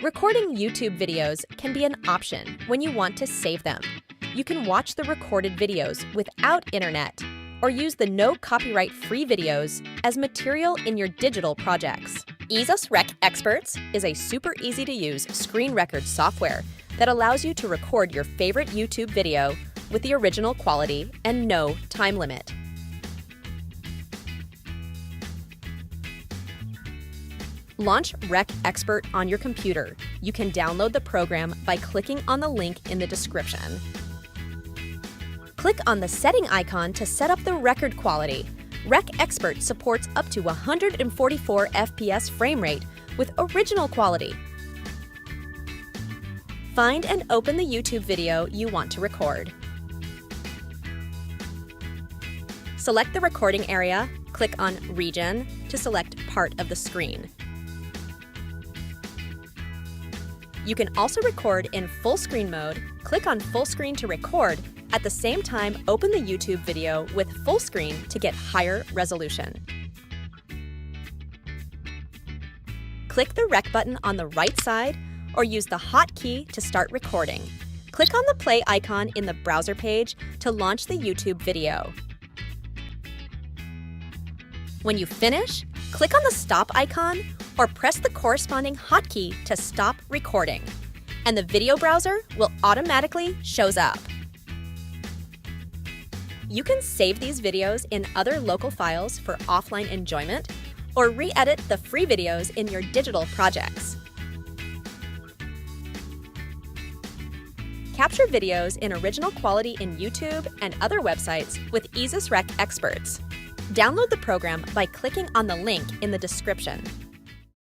Recording YouTube videos can be an option when you want to save them. You can watch the recorded videos without internet or use the no copyright free videos as material in your digital projects. EaseUS RecExperts is a super easy to use screen record software that allows you to record your favorite YouTube video with the original quality and no time limit. Launch RecExpert on your computer. You can download the program by clicking on the link in the description. Click on the setting icon to set up the record quality. RecExpert supports up to 144 FPS frame rate with original quality. Find and open the YouTube video you want to record. Select the recording area, click on Region to select part of the screen. You can also record in full screen mode. Click on full screen to record. At the same time, open the YouTube video with full screen to get higher resolution. Click the Rec button on the right side or use the hotkey to start recording. Click on the play icon in the browser page to launch the YouTube video. When you finish, click on the stop icon or press the corresponding hotkey to stop recording, and the video browser will automatically shows up. You can save these videos in other local files for offline enjoyment or re-edit the free videos in your digital projects. Capture videos in original quality in YouTube and other websites with EaseUS RecExperts. Download the program by clicking on the link in the description.